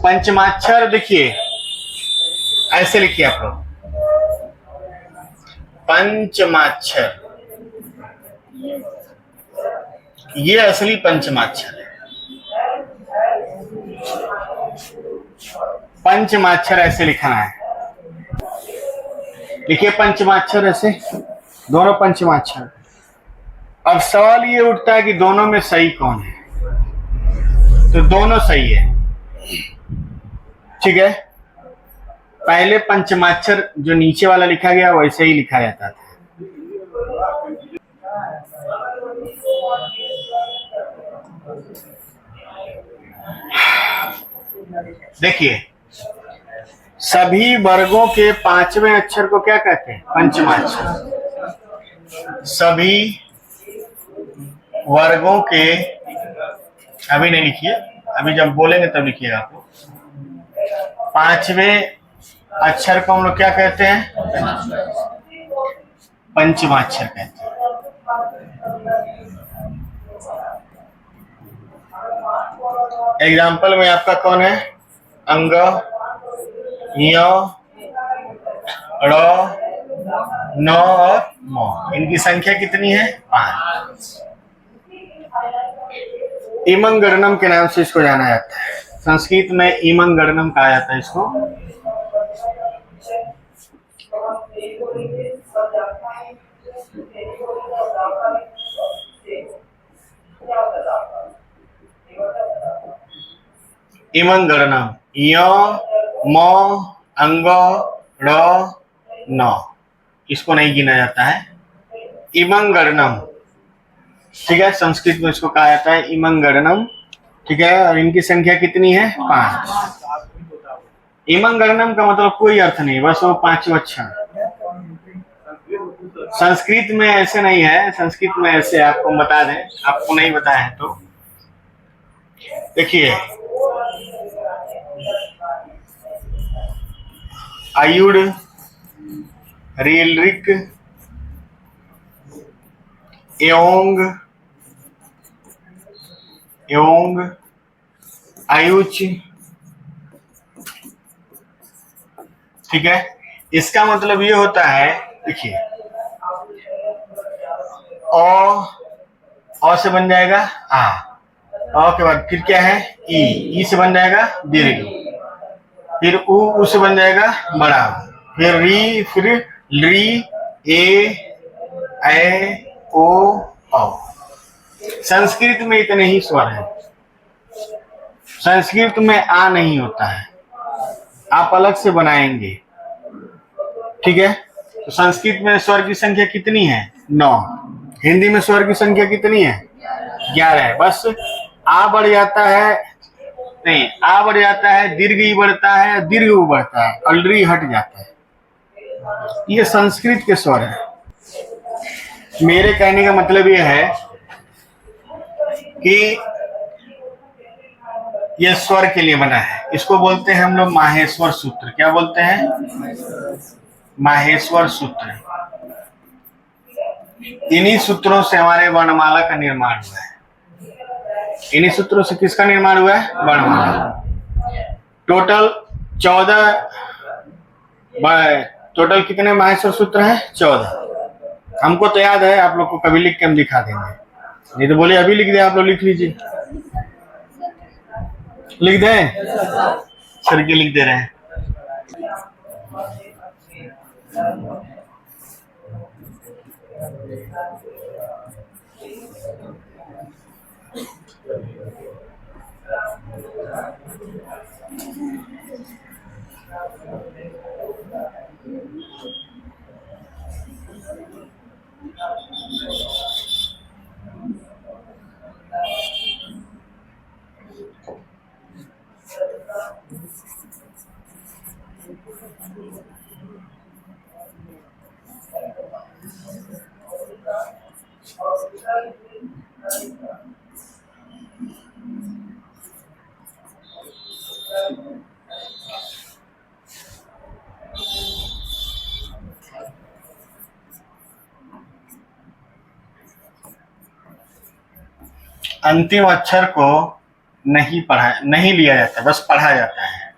पंचमाक्षर देखिए ऐसे लिखिए आप लोग, पंचमाक्षर, ये असली पंचमाक्षर है। पंचमाक्षर ऐसे लिखना है, लिखिए पंचमाक्षर ऐसे, दोनों पंचमाक्षर। अब सवाल ये उठता है कि दोनों में सही कौन है, तो दोनों सही है, ठीक है। पहले पंचमाक्षर जो नीचे वाला लिखा गया वैसे ही लिखा जाता था। देखिए सभी वर्गों के पांचवें अक्षर को क्या कहते हैं? पंचमाक्षर। सभी वर्गों के, अभी नहीं लिखिए, अभी जब बोलेंगे तब लिखिएगा आप। पांचवें अक्षर को हम लोग क्या कहते हैं? पंचमाक्षर कहते हैं। एग्जाम्पल में आपका कौन है? अंग, य, ड़, न और म। इनकी संख्या कितनी है? 5। इमं गणनम के नाम से इसको जाना जाता है। संस्कृत में इमं गणनम कहा जाता है इसको। इमं गणनम, य, म, अंग, ड़, न, इसको नहीं गिना जाता है। इमं गणनम, ठीक है, संस्कृत में इसको कहा जाता है इमं गणनम, ठीक है। और इनकी संख्या कितनी है? 5। इमं गणनम का मतलब कोई अर्थ नहीं, बस वो 5 अक्षर। संस्कृत में ऐसे नहीं है, संस्कृत में ऐसे आपको बता दें, आपको नहीं बताया है तो देखिए, आयुड़, रीलरिक, एओंग, एओंग, आयुच, ठीक है। इसका मतलब ये होता है, देखिए अ से बन जाएगा आ, अ के बाद फिर क्या है? ई से बन जाएगा दीर्घ, फिर उ से बन जाएगा बड़ा, फिर री, फिर ली, ए, ओ, औ। संस्कृत में इतने ही स्वर हैं। संस्कृत में आ नहीं होता है, आप अलग से बनाएंगे, ठीक है। तो संस्कृत में स्वर की संख्या कितनी है? 9। हिंदी में स्वर की संख्या कितनी है? 11 है। बस आ बढ़ जाता है, नहीं, आ बढ़ जाता है, दीर्घ ई बढ़ता है, दीर्घ उ बढ़ता है, अलरी हट जाता है। ये संस्कृत के स्वर है। मेरे कहने का मतलब ये है कि ये स्वर के लिए बना है। इसको बोलते हैं हम लोग माहेश्वर सूत्र। क्या बोलते हैं? माहेश्वर सूत्र। इन्हीं सूत्रों से हमारे वर्णमाला का निर्माण हुआ है। इन्हीं सूत्रों से किसका निर्माण हुआ है? वर्णमाला। टोटल 14, टोटल कितने माहेश्वर सूत्र हैं? 14। हमको तो याद है, आप लोग को कभी लिख के हम दिखा देंगे, नहीं तो बोले अभी लिख दे, आप लोग लिख लीजिए। लिख दें? सर के लिख दे रहे हैं। अंतिम अक्षर को नहीं लिया जाता, बस पढ़ा जाता है,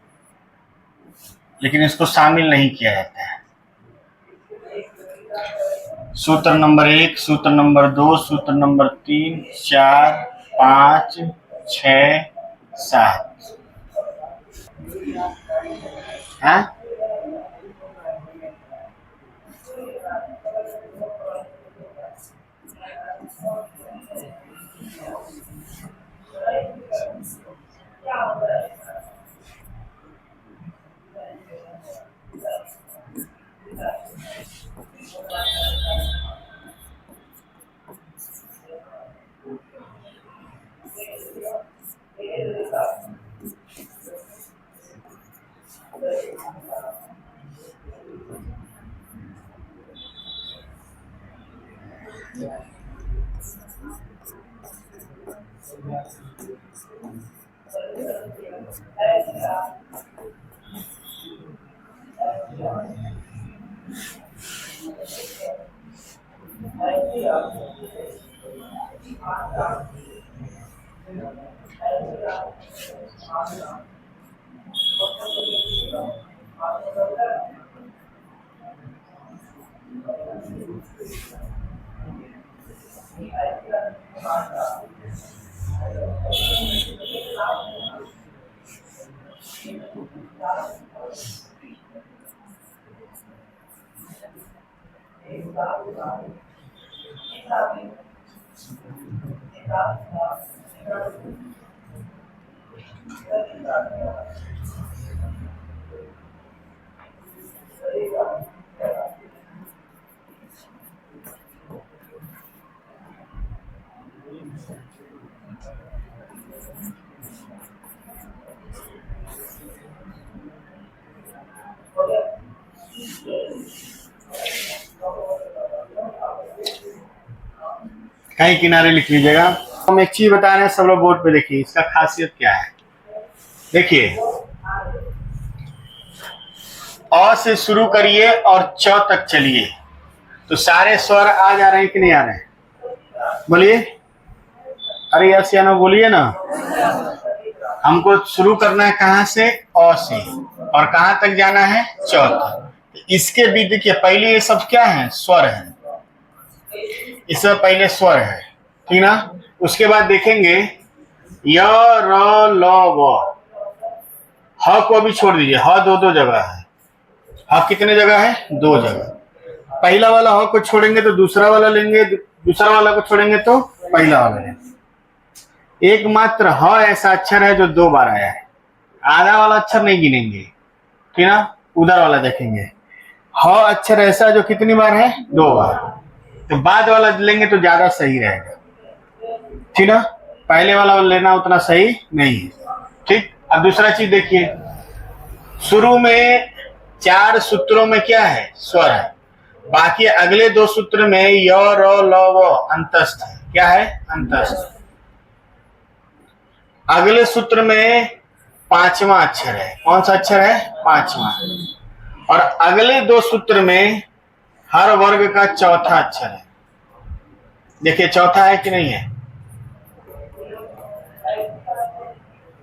लेकिन इसको शामिल नहीं किया जाता है। सूत्र नंबर 1, सूत्र नंबर 2, सूत्र नंबर 3, 4, 5, 6, 7। हाँ, कहीं किनारे लिख लीजिएगा। हम एक चीज बता रहे हैं, सब लोग बोर्ड पे देखिए, इसका खासियत क्या है। देखिए, अ से शुरू करिए और च तक चलिए तो सारे स्वर आ जा रहे हैं कि नहीं आ रहे हैं? बोलिए, अरे यस या नो बोलिए ना। हमको शुरू करना है कहाँ से? अ से, और कहाँ तक जाना है? च तक। इसके भी देखिए, पहले ये सब क्या है? स्वर है। इससे पहले स्वर है, ठीक ना। उसके बाद देखेंगे य र ल व, ह को भी छोड़ दीजिए, ह दो जगह है। ह कितने जगह है? 2 जगह। पहला वाला ह को छोड़ेंगे तो दूसरा वाला लेंगे, दूसरा वाला को छोड़ेंगे तो पहला वाला लेंगे। एकमात्र ह ऐसा अक्षर है जो 2 बार आया है। आधा वाला अक्षर नहीं गिनेंगे, ठीक ना। उधर वाला देखेंगे, ह अक्षर ऐसा जो कितनी बार है? 2 बार। तो बाद वाला लेंगे तो ज्यादा सही रहेगा, ठीक ना। पहले वाला लेना उतना सही नहीं है, ठीक। अब दूसरा चीज देखिए, शुरू में 4 सूत्रों में क्या है? स्वर है। बाकी अगले 2 सूत्र में य र ल व अंतस्थ है। क्या है? अंतस्थ। अगले सूत्र में 5वां अक्षर है। कौन सा अक्षर है? 5वां। और अगले 2 सूत्र में हर वर्ग का चौथा अक्षर है। देखिए, चौथा है कि नहीं है?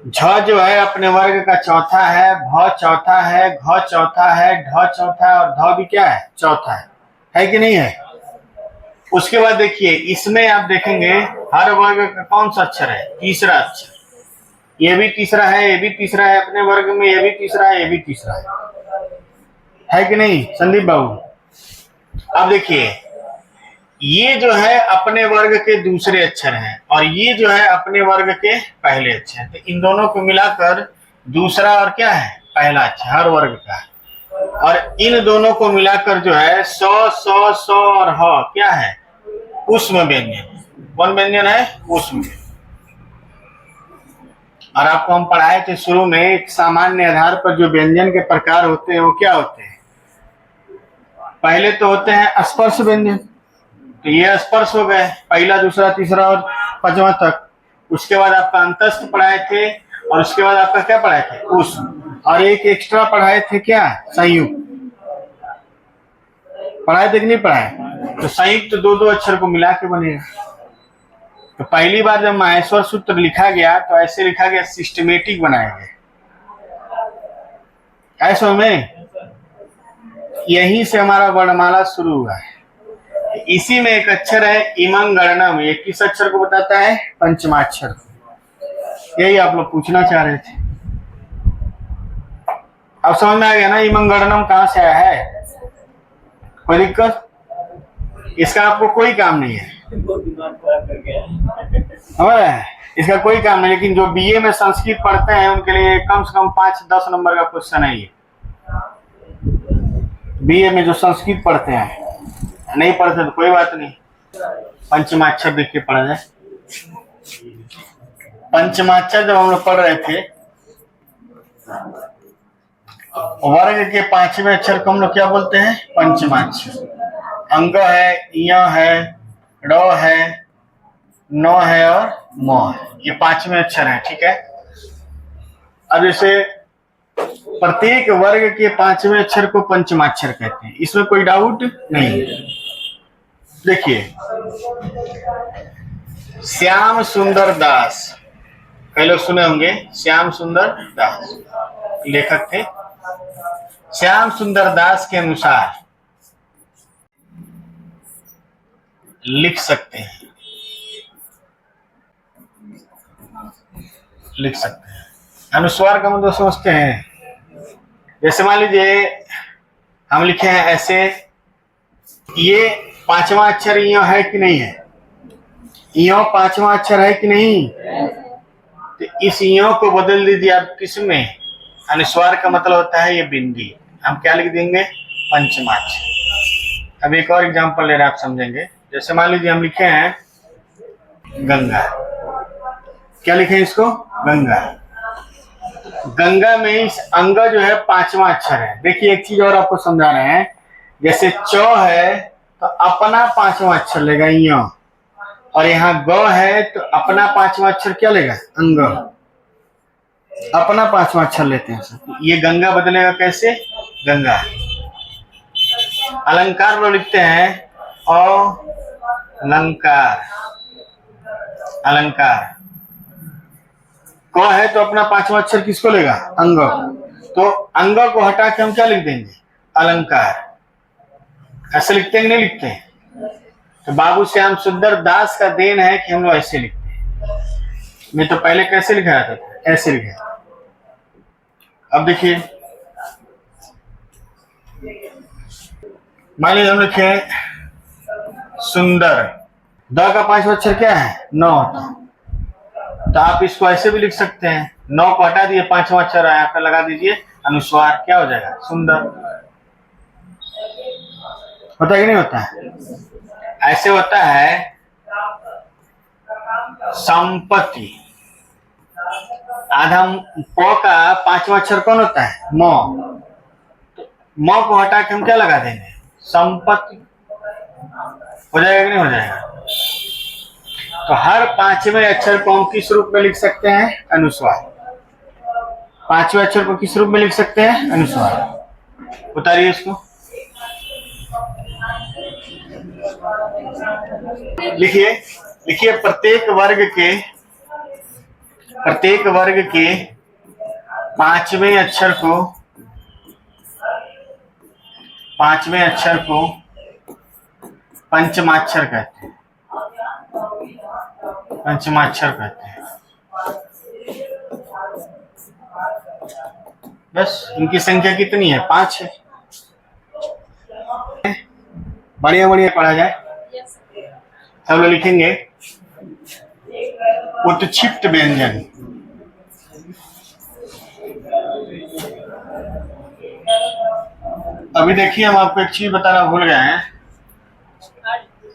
झ जो है अपने वर्ग का चौथा है, भ चौथा है, घ चौथा है, ढ चौथा है, और ध भी क्या है? चौथा है कि नहीं है? उसके बाद देखिए, इसमें आप देखेंगे हर वर्ग का कौन सा अक्षर है? तीसरा अक्षर। ये भी तीसरा है, ये भी तीसरा है अपने वर्ग में, ये भी तीसरा है, ये भी तीसरा है कि नहीं संदीप बाबू? अब देखिए, ये जो है अपने वर्ग के दूसरे अक्षर हैं, और ये जो है अपने वर्ग के पहले अक्षर। तो इन दोनों को मिलाकर दूसरा और क्या है? पहला अक्षर हर वर्ग का। और इन दोनों को मिलाकर जो है सौ सौ सौ और ह क्या है? ऊष्म व्यंजन। कौन व्यंजन है? ऊष्म। और आपको हम पढ़ाए थे शुरू में, एक सामान्य आधार पर जो व्यंजन के प्रकार होते हैं वो क्या होते हैं? पहले तो होते हैं स्पर्श व्यंजन, तो ये स्पर्श हो गए, पहला, दूसरा, तीसरा और 5वां तक। उसके बाद आपका अंतस्थ पढ़ाए थे, और उसके बाद आपका क्या पढ़ाए थे? ऊष्म। और एक एक्स्ट्रा पढ़ाए थे, क्या? संयुक्त। पढ़ाए थे कि नहीं पढ़ाए? तो संयुक्त 2-2 अक्षर को मिला के बनेगा। तो पहली बार जब माहेश्वर सूत्र लिखा गया तो ऐसे लिखा गया, सिस्टमेटिक बनाया गया। ऐसा में यहीं से हमारा वर्णमाला शुरू हुआ है। इसी में एक अक्षर है इमंगणनम, ये किस अक्षर को बताता है? पंचमाक्षर। यही आप लोग पूछना चाह रहे थे। अब समझ में आ गया ना इमंगणनम कहां से आया है? कोई दिक्कत? इसका आपको कोई काम नहीं है, इसका कोई काम नहीं। लेकिन जो बीए में संस्कृत पढ़ते हैं उनके लिए कम से कम 5-10 नंबर का क्वेश्चन है ये। बीए में जो संस्कृत पढ़ते हैं, नहीं पढ़ते तो कोई बात नहीं। पंचमाक्षर देख के पढ़ा जाए। पंचमाक्षर जब हम लोग पढ़ रहे थे, वर्ग के 5वें अक्षर को हम लोग क्या बोलते हैं? पंचमाक्षर। अंग है, य है, ड है, न है और म है, ये 5वें अक्षर है। ठीक है। अब जैसे प्रत्येक वर्ग के 5वें अक्षर को पंचमाक्षर कहते हैं, इसमें कोई डाउट नहीं है। देखिए, श्याम सुंदर दास, कई लोग सुने होंगे, श्याम सुंदर दास लेखक थे। श्याम सुंदर दास के अनुसार लिख सकते हैं, लिख सकते हैं। अनुस्वार का मतलब समझते हैं? जैसे मान लीजिए हम लिखे हैं ऐसे, ये 5वां अक्षर यो है कि नहीं है? यो 5वां अक्षर है कि नहीं? तो इस यो को बदल दीजिए आप किसमें? अनुस्वार का मतलब होता है ये बिंदी, हम क्या लिख देंगे? पंचमाक्षर। अब एक और एग्जांपल ले रहे हैं, आप समझेंगे। जैसे मान लीजिए हम लिखे हैं गंगा, क्या लिखे हैं इसको? गंगा। गंगा में इस अंग जो है 5वां अक्षर है। देखिए एक चीज और आपको समझा रहे हैं, जैसे च है तो अपना 5वां अक्षर लेगा य, और यहाँ ग है तो अपना 5वां अक्षर क्या लेगा? अंग। अपना 5वां अक्षर लेते हैं सब। ये गंगा बदलेगा कैसे? गंगा। अलंकार लोग लिखते हैं अलंकार, अलंकार। क है तो अपना 5वां अक्षर किसको लेगा? अंग। तो अंग को हटा के हम क्या लिख देंगे? अलंकार। ऐसे लिखते हैं कि नहीं लिखते हैं? तो बाबू श्याम सुंदर दास का देन है कि हम लोग ऐसे लिखते हैं। मैं तो पहले कैसे लिखा जाता था? ऐसे लिखा। अब देखिए, मान लीजिए हम लिखे सुंदर, द का 5वां अक्षर क्या है? न होता है। तो आप इसको ऐसे भी लिख सकते हैं, 9 को हटा दिए, 5वां अक्षर यहाँ पे लगा दीजिए अनुस्वार, क्या हो जाएगा? सुंदर। होता है कि नहीं होता है? ऐसे होता है संपत्ति। आधा प का 5वां अक्षर कौन होता है? म। म को हटा के हम क्या लगा देंगे? संपत्ति। हो जाएगा कि नहीं हो जाएगा? तो हर 5वें अक्षर को हम किस रूप में लिख सकते हैं? अनुस्वार। 5वें अक्षर को किस रूप में लिख सकते हैं? अनुस्वार। उतारिए इसको, लिखिए। लिखिए, प्रत्येक वर्ग के 5वें अक्षर को पंचमाक्षर कहते हैं। पंचमाक्षर कहते हैं। बस इनकी संख्या कितनी है? 5 है। बढ़िया बढ़िया पढ़ा जाए। सब लोग लिखेंगे उत्क्षिप्त व्यंजन। अभी देखिए, हम आपको एक चीज बताना भूल गए हैं।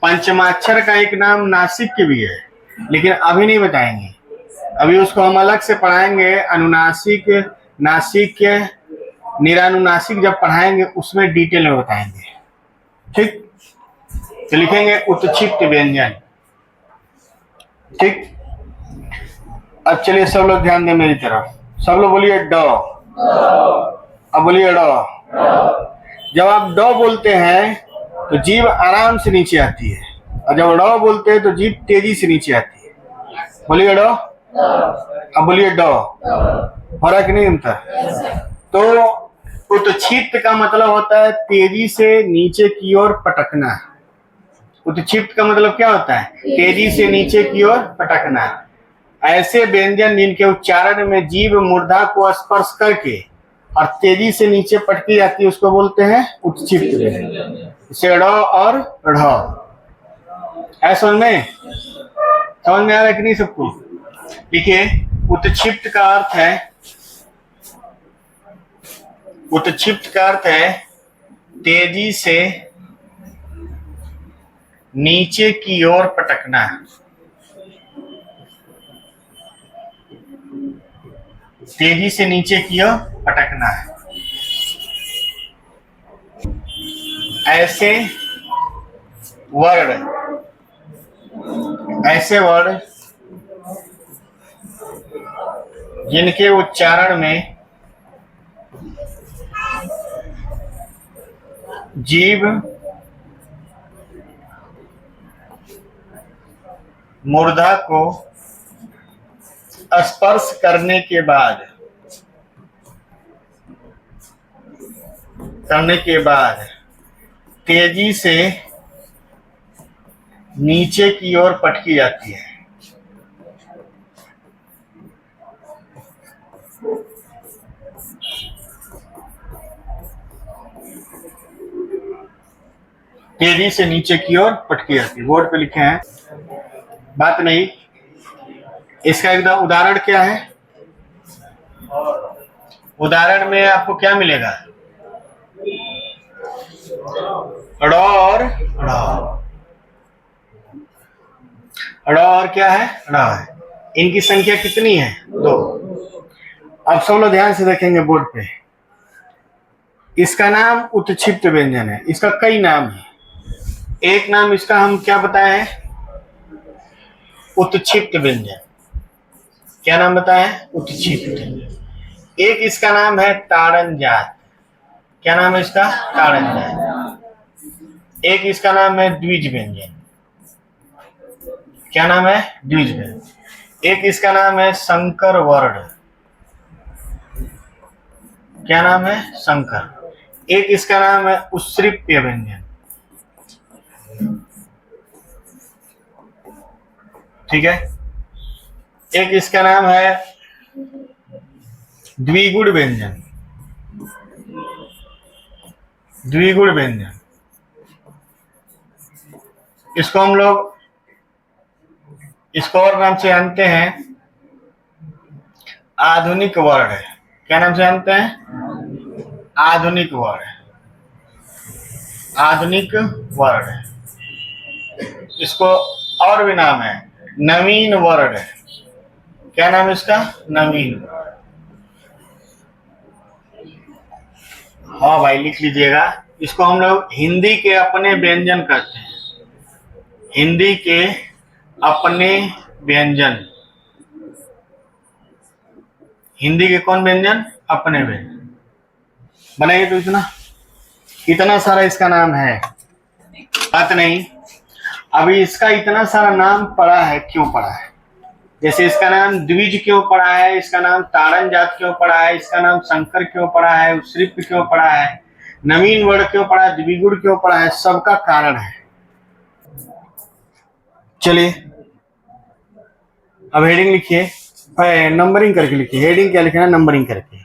पंचमाक्षर का एक नाम नासिक के भी है, लेकिन अभी नहीं बताएंगे। अभी उसको हम अलग से पढ़ाएंगे। अनुनासिक, नासिक, निरानुनासिक जब पढ़ाएंगे उसमें डिटेल में बताएंगे। ठीक? तो लिखेंगे उत्क्षिप्त व्यंजन। ठीक? अब चलिए सब लोग ध्यान दें मेरी तरफ। सब लोग बोलिए ड। अब बोलिए ड। जब आप ड बोलते हैं तो जीभ आराम से नीचे आती है, और जब ड बोलते हैं तो जीभ तेजी से नीचे आती है। बोलिए डो, अब बोलिए डो, हो रहा कि नहीं अंतर? तो उत्क्षिप्त का मतलब होता है तेजी से नीचे की ओर पटकना। उत्क्षिप्त का मतलब क्या होता है? तेजी से नीचे की ओर पटकना। ऐसे व्यंजन जिनके उच्चारण में जीभ मूर्धा को स्पर्श करके और तेजी से नीचे पटकी जाती है उसको बोलते हैं उत्क्षिप्त व्यंजन। जैसे ड़ और ढ़। है समझ में? समझ में आ रहा है कि नहीं सबको? देखिए, उत्क्षिप्त का अर्थ है, उत्क्षिप्त का अर्थ है तेजी से नीचे की ओर पटकना। तेजी से नीचे की ओर पटकना है। ऐसे वर्ड जिनके उच्चारण में जीभ मूर्धा को स्पर्श करने के बाद तेजी से नीचे की ओर पटकी जाती है। तेजी से नीचे की ओर पटकी जाती है। बोर्ड पे लिखे हैं, बात नहीं। इसका एकदम उदाहरण क्या है? उदाहरण में आपको क्या मिलेगा? ड़ और ड़ और क्या है? ड़ है। इनकी संख्या कितनी है? 2। अब सब लोग ध्यान से देखेंगे बोर्ड पे। इसका नाम उत्क्षिप्त व्यंजन है। इसका कई नाम है। एक नाम इसका हम क्या बताए हैं? उत्क्षिप्त व्यंजन। क्या नाम बताए? उत्क्षिप्त। एक इसका नाम है ताड़न जात। क्या नाम है इसका? ताड़न जात। एक इसका नाम है द्विज व्यंजन। क्या नाम है? द्विज व्यंजन। एक इसका नाम है संकर वर्ण। क्या नाम है? संकर। एक इसका नाम है उत्सृप्य व्यंजन। ठीक है। एक इसका नाम है द्विगुण व्यंजन। द्विगुण व्यंजन, इसको हम लोग इसको और नाम से जानते हैं आधुनिक वर्ण। क्या नाम से जानते हैं? आधुनिक वर्ण। आधुनिक वर्ण। इसको और भी नाम है नवीन वर्ण। क्या नाम है इसका? नवीन। हाँ भाई, लिख लीजिएगा। इसको हम लोग हिंदी के अपने व्यंजन कहते हैं। हिंदी के अपने व्यंजन। हिंदी के कौन व्यंजन? अपने व्यंजन। बनाइए तो इतना सारा इसका नाम है। बात नहीं। अभी इसका इतना सारा नाम पड़ा है, क्यों पड़ा है? जैसे इसका नाम द्विज क्यों पड़ा है, इसका नाम ताड़न जात क्यों पड़ा है, इसका नाम शंकर क्यों पड़ा है, उत्सृप्य क्यों पड़ा है, नवीन वर्ण क्यों पड़ा है, द्विगुण क्यों पड़ा है, सबका कारण है। चलिए अब हेडिंग लिखिए, नंबरिंग करके लिखिए। हेडिंग क्या लिखना है? नंबरिंग करके।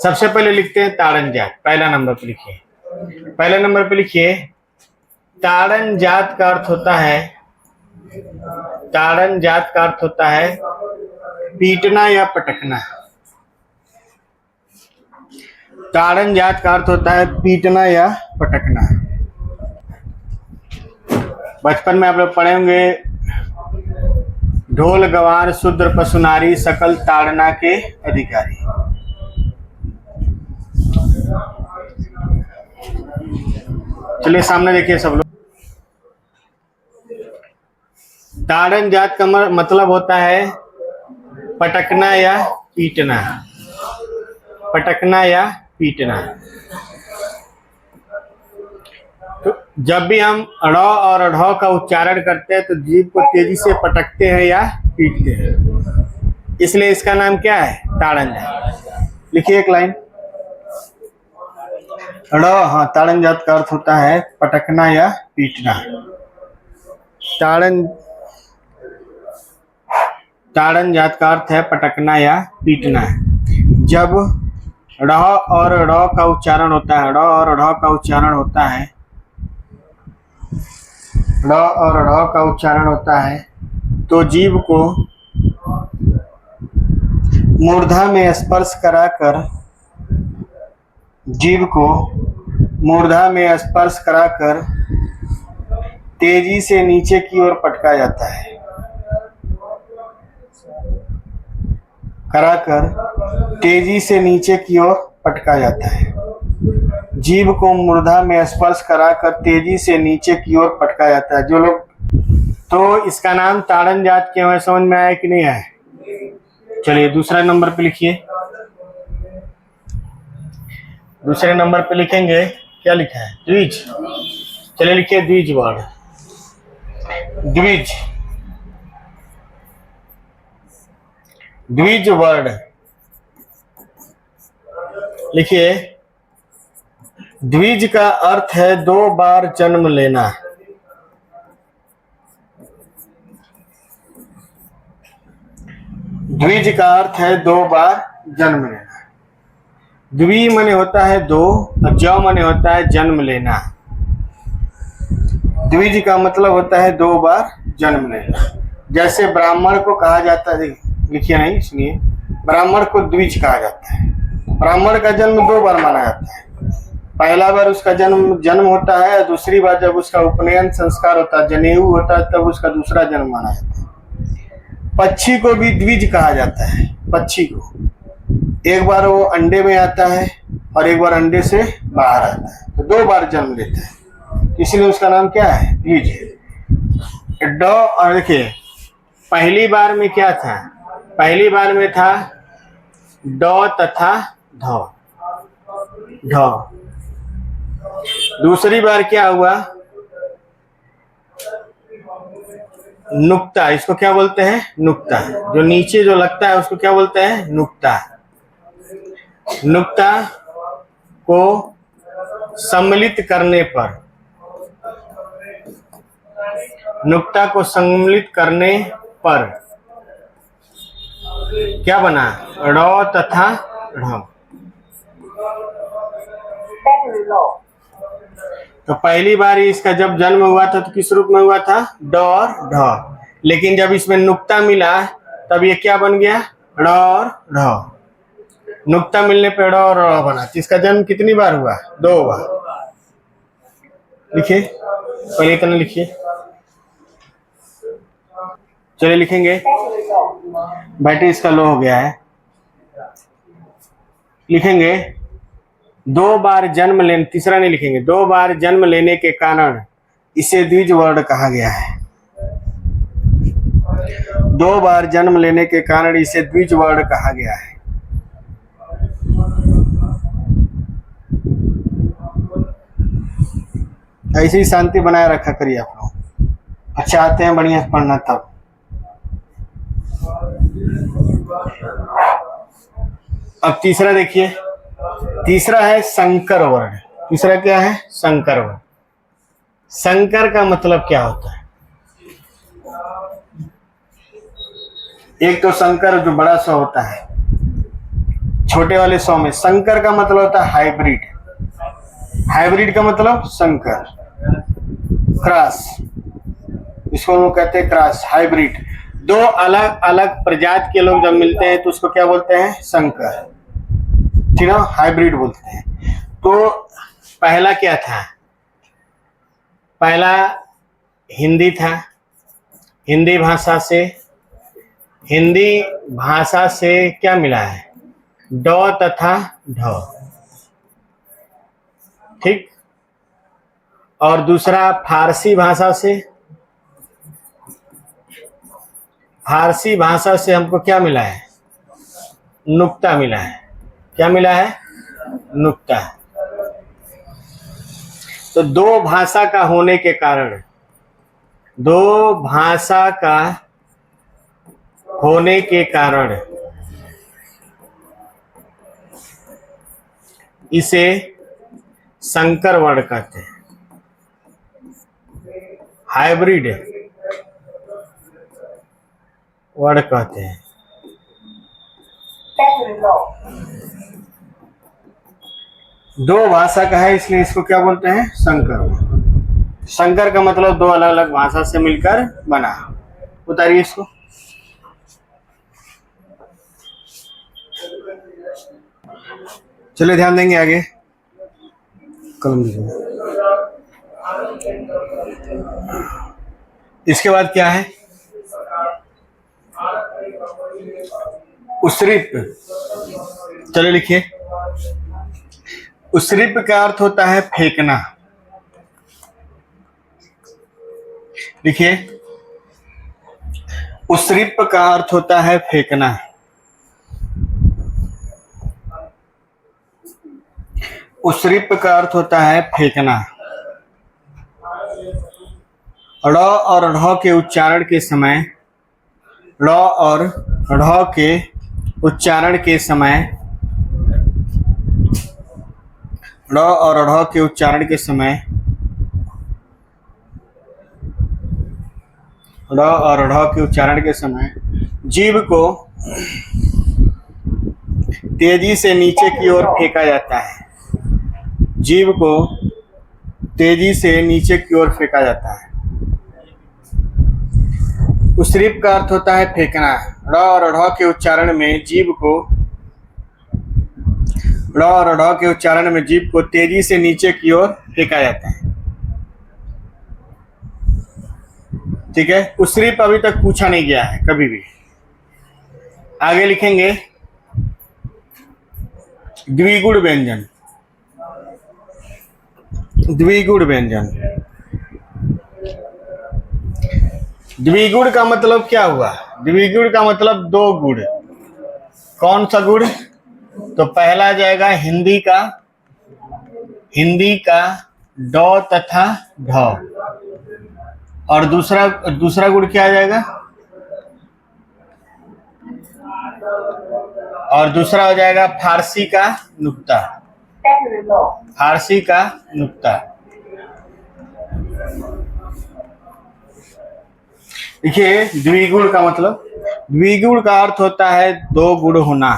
सबसे पहले लिखते हैं ताड़न जात। पहला नंबर पे लिखिए। पहले नंबर पे लिखिए ताड़न जात का अर्थ होता है, ताड़न जात का अर्थ होता है पीटना या पटकना। ताड़न जात का अर्थ होता है पीटना या पटकना। बचपन में आप लोग पढ़े होंगे, ढोल गवार शूद्र पशु नारी सकल ताड़ना के अधिकारी। चलिए सामने देखिए सब लोग। ताड़न जात का मतलब होता है पटकना या पीटना। पटकना या पीटना। तो जब भी हम ड़ और ढ का उच्चारण करते हैं तो जीभ को तेजी से पटकते हैं या पीटते हैं, इसलिए इसका नाम क्या है? ताड़न जात। लिखिए एक लाइन। ड़, हाँ, ताड़न जात का अर्थ होता है पटकना या पीटना। ताड़न जात का अर्थ है पटकना या पीटना। जब ड़ और ड़ का उच्चारण होता है, ड़ और ढ़ का उच्चारण होता है, ड़ और ढ़ का उच्चारण होता है, तो जीभ को मूर्धा में स्पर्श कराकर, जीभ को मूर्धा में स्पर्श कराकर तेजी से नीचे की ओर पटका जाता है, कराकर तेजी से नीचे की ओर पटका जाता है। जीभ को मूर्धा में स्पर्श कराकर तेजी से नीचे की ओर पटका जाता है। जो लोग, तो इसका नाम ताड़न जात क्यों है, समझ में आया कि नहीं आया? चलिए दूसरा नंबर पे लिखिए। दूसरे नंबर पे लिखेंगे, क्या लिखा है? द्विज। चलिए लिखिए द्विज वर्ड। द्विज, द्विज वर्ड लिखिए। द्विज का अर्थ है 2 बार जन्म लेना। द्विज का अर्थ है 2 बार जन्म लेना। द्वि माने होता है 2 और ज माने होता है जन्म लेना। द्विज का मतलब होता है 2 बार जन्म लेना। जैसे ब्राह्मण को कहा जाता है, लिखिए नहीं, सुनिए, ब्राह्मण को द्विज कहा जाता है। ब्राह्मण का जन्म 2 बार माना जाता है। पहला बार उसका जन्म होता है, दूसरी बार जब उसका उपनयन संस्कार होता है, जनेऊ होता है, तब उसका दूसरा जन्म माना जाता है। पक्षी को भी द्विज कहा जाता है। पक्षी को एक बार वो अंडे में आता है और एक बार अंडे से बाहर आता है, तो 2 बार जन्म लेता है, इसलिए उसका नाम क्या है? द्विज। ड, और देखिए पहली बार में क्या था? पहली बार में था ड तथा ध, ढ। दूसरी बार क्या हुआ? नुक्ता। इसको क्या बोलते हैं? नुक्ता। जो नीचे जो लगता है उसको क्या बोलते हैं? नुक्ता। नुक्ता को सम्मिलित करने पर, नुक्ता को सम्मिलित करने पर क्या बना? ड़ तथा ढ। तो पहली बार इसका जब जन्म हुआ था तो किस रूप में हुआ था? ड और ढ। लेकिन जब इसमें नुक्ता मिला तब ये क्या बन गया? ड़ और ढ। नुक्ता मिलने पे ड़ और ढ़ बना। तो इसका जन्म कितनी बार हुआ? 2 बार। लिखिए, पहले इतना लिखिए। चलिए लिखेंगे। बैटरी इसका लो हो गया है। लिखेंगे 2 बार जन्म लेने, तीसरा नहीं लिखेंगे, 2 बार जन्म लेने के कारण इसे द्विज वर्ण कहा गया है। 2 बार जन्म लेने के कारण इसे द्विज वर्ण कहा गया है। ऐसे ही शांति बनाए रखा करिए आप लोग। अच्छा आते हैं बढ़िया पढ़ना तब। अब तीसरा देखिए, तीसरा है संकर वर्ण। तीसरा क्या है? संकर वर्ण। संकर का मतलब क्या होता है? एक तो संकर जो बड़ा सा होता है, छोटे वाले 100 में। संकर का मतलब होता है हाइब्रिड। हाइब्रिड का मतलब संकर, क्रॉस, इसको हम लोग कहते हैं क्रॉस, हाइब्रिड। 2 अलग अलग प्रजाति के लोग जब मिलते हैं तो उसको क्या बोलते हैं? संकर, ठीक है, हाइब्रिड बोलते हैं। तो पहला क्या था? पहला हिंदी था। हिंदी भाषा से क्या मिला है? ड तथा ढ, ठीक। और दूसरा फारसी भाषा से, फारसी भाषा से हमको क्या मिला है? नुक्ता मिला है। क्या मिला है? नुक्ता। तो 2 भाषा का होने के कारण, 2 भाषा का होने के कारण इसे संकर वर्ण कहते हैं, हाइब्रिड वर्ण कहते हैं। दो भाषा का है इसलिए इसको क्या बोलते हैं, संकर वर्ण। संकर का मतलब दो अलग अलग भाषा से मिलकर बना। उतारिए इसको। चलिए ध्यान देंगे आगे। कलम दीजिए। इसके बाद क्या है, उस्रिप। चलिए लिखिए। उस्रिप का अर्थ होता है फेंकना। लिखिए, उस्रिप का अर्थ होता है फेंकना। उस्रिप का अर्थ होता है फेंकना। ड़ और ढ़ के उच्चारण के समय, ड़ और ढ़ के उच्चारण के समय, ड़ और ढ़ के उच्चारण के समय, ड़ और ढ़ के उच्चारण के समय जीभ को तेजी से नीचे की ओर फेंका जाता है। जीभ को तेजी से नीचे की ओर फेंका जाता है। उस्रिप का अर्थ होता है फेंकना। ड़ और ढ़ के उच्चारण में जीभ को, ड़ और ढ़ के उच्चारण में जीभ को तेजी से नीचे की ओर फेंका जाता है। ठीक है, उस्रिप अभी तक पूछा नहीं गया है कभी भी। आगे लिखेंगे द्विगुण व्यंजन। द्विगुण व्यंजन। द्विगुण का मतलब क्या हुआ, द्विगुण का मतलब दो गुण। कौन सा गुण, तो पहला आ जाएगा हिंदी का ड तथा ढ, और दूसरा गुण क्या आ जाएगा, और दूसरा हो जाएगा फारसी का नुक्ता। फारसी का नुक्ता। देखिए, द्विगुण का मतलब, द्विगुण का अर्थ होता है दो गुण होना।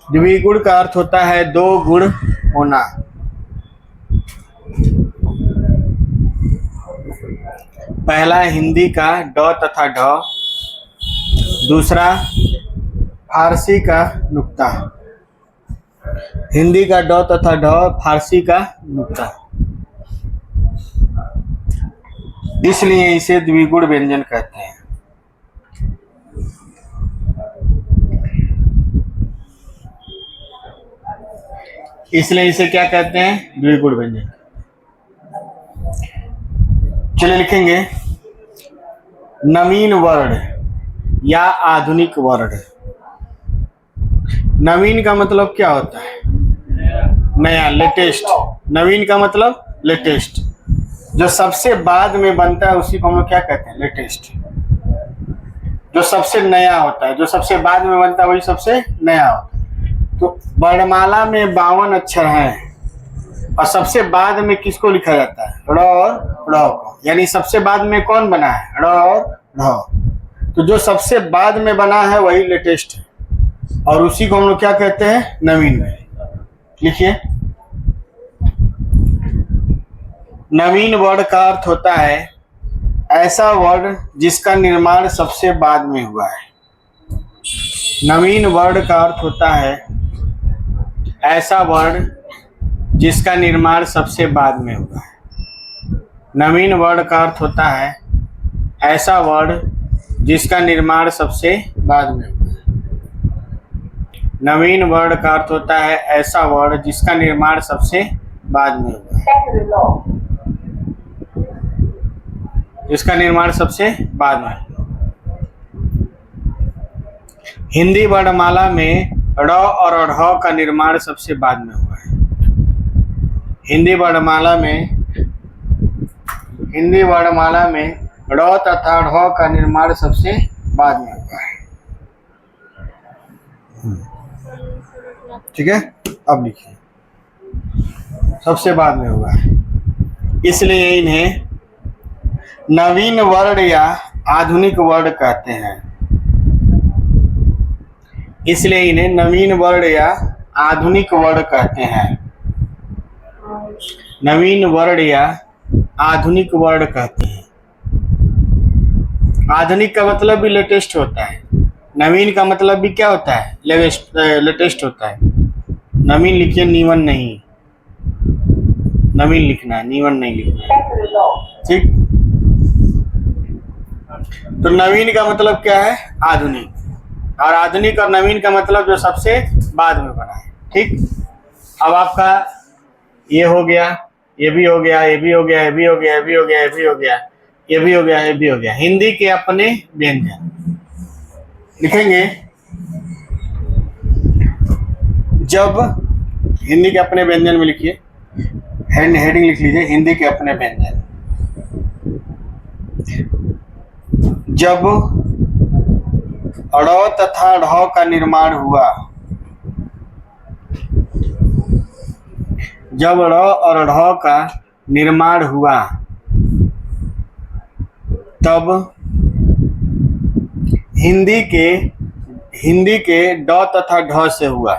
द्विगुण का अर्थ होता है दो गुण होना। पहला हिंदी का ड तथा ढ, दूसरा फारसी का नुक्ता। हिंदी का ड तथा ढ, फारसी का नुक्ता। इसलिए इसे द्विगुण व्यंजन कहते हैं। इसलिए इसे क्या कहते हैं, द्विगुण व्यंजन। चलिए लिखेंगे नवीन वर्ण या आधुनिक वर्ण। नवीन का मतलब क्या होता है, नया, लेटेस्ट। नवीन का मतलब लेटेस्ट। जो सबसे बाद में बनता है उसी को हम लोग क्या कहते हैं, लेटेस्ट। जो सबसे नया होता है, जो सबसे बाद में बनता है वही सबसे नया होता है। तो वर्णमाला में 52 अक्षर हैं और सबसे बाद में किसको लिखा जाता है, ड़ और ढ़ को। यानी सबसे बाद में कौन बना है, ड़ और ढ़। तो जो सबसे बाद में बना है वही लेटेस्ट है और उसी को हम लोग क्या कहते हैं, नवीन में। लिखिए, नवीन वर्ण का अर्थ होता है ऐसा वर्ण जिसका निर्माण सबसे बाद में हुआ है। नवीन वर्ण का अर्थ होता है ऐसा वर्ण जिसका निर्माण सबसे बाद में हुआ है। नवीन वर्ण का अर्थ होता है ऐसा वर्ण जिसका निर्माण सबसे बाद में हुआ है। नवीन वर्ण का अर्थ होता है ऐसा वर्ण जिसका निर्माण सबसे बाद में हुआ है। जिसका निर्माण सबसे बाद में। हिंदी वर्णमाला में ड़ और ढ़ का निर्माण सबसे बाद में हुआ है। हिंदी वर्णमाला में ड़ तथा ढ़ का निर्माण सबसे बाद में होगा। ठीक है, अब लिखिए सबसे बाद में होगा, इसलिए इन्हें नवीन वर्ण या आधुनिक वर्ण कहते हैं। इसलिए इन्हें नवीन वर्ण या आधुनिक वर्ण कहते हैं। नवीन वर्ण या आधुनिक वर्ण कहते हैं। आधुनिक का मतलब भी लेटेस्ट होता है, नवीन का मतलब भी क्या होता है, लेटेस्ट होता है। नवीन लिखिए, नीवन नहीं, नवीन लिखना है, नीवन नहीं लिखना है। ठीक, तो नवीन का मतलब क्या है, आधुनिक, और आधुनिक और नवीन का मतलब जो सबसे बाद में बना है। ठीक, अब आपका ये हो गया, ये भी हो गया, ये भी हो गया, ये भी हो गया, ये भी हो गया, ये भी हो गया, ये भी हो गया, ये भी हो गया। हिंदी के अपने व्यंजन लिखेंगे, जब हिंदी के अपने व्यंजन में लिखिए, हेडिंग लिख लीजिए, हिंदी के अपने व्यंजन। जब ड़ तथा ढ का निर्माण हुआ, जब ड़ और ढ का निर्माण हुआ, तब हिंदी के ड तथा ढ से हुआ।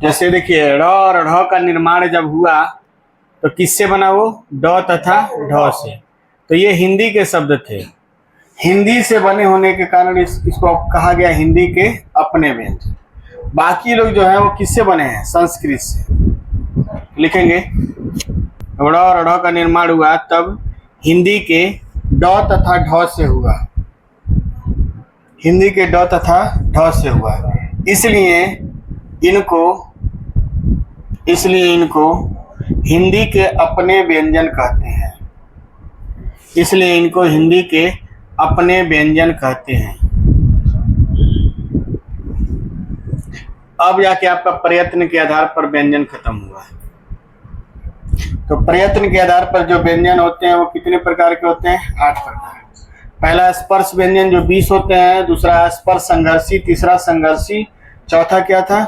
जैसे देखिए, ड़ और ढ का निर्माण जब हुआ तो किससे बना, वो ड तथा ढ से। तो ये हिंदी के शब्द थे, हिंदी से बने होने के कारण इसको कहा गया हिंदी के अपने व्यंजन। बाकी लोग जो है वो किससे बने हैं, संस्कृत से। लिखेंगे, ड़ और ढ का निर्माण हुआ तब हिंदी के ड तथा ढ से हुआ, हिंदी के ड तथा ढ से हुआ। इसलिए इनको हिंदी के अपने व्यंजन कहते हैं। इसलिए इनको हिंदी के अपने व्यंजन कहते हैं। अब जाके आपका प्रयत्न के आधार पर व्यंजन खत्म हुआ है। तो प्रयत्न के आधार पर जो व्यंजन होते हैं वो कितने प्रकार के होते हैं, 8 प्रकार। पहला स्पर्श व्यंजन जो 20 होते हैं, दूसरा स्पर्श संघर्षी, तीसरा संघर्षी, चौथा क्या था,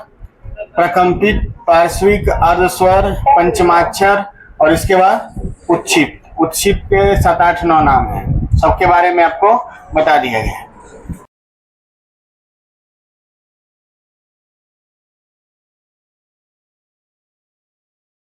प्रकंपित, पार्श्विक, अर्धस्वर, पंचमाक्षर, और इसके बाद उत्क्षिप्त। उत्क्षिप्त के 7, 8, 9 नाम हैं, सबके बारे में आपको बता दिया गया है।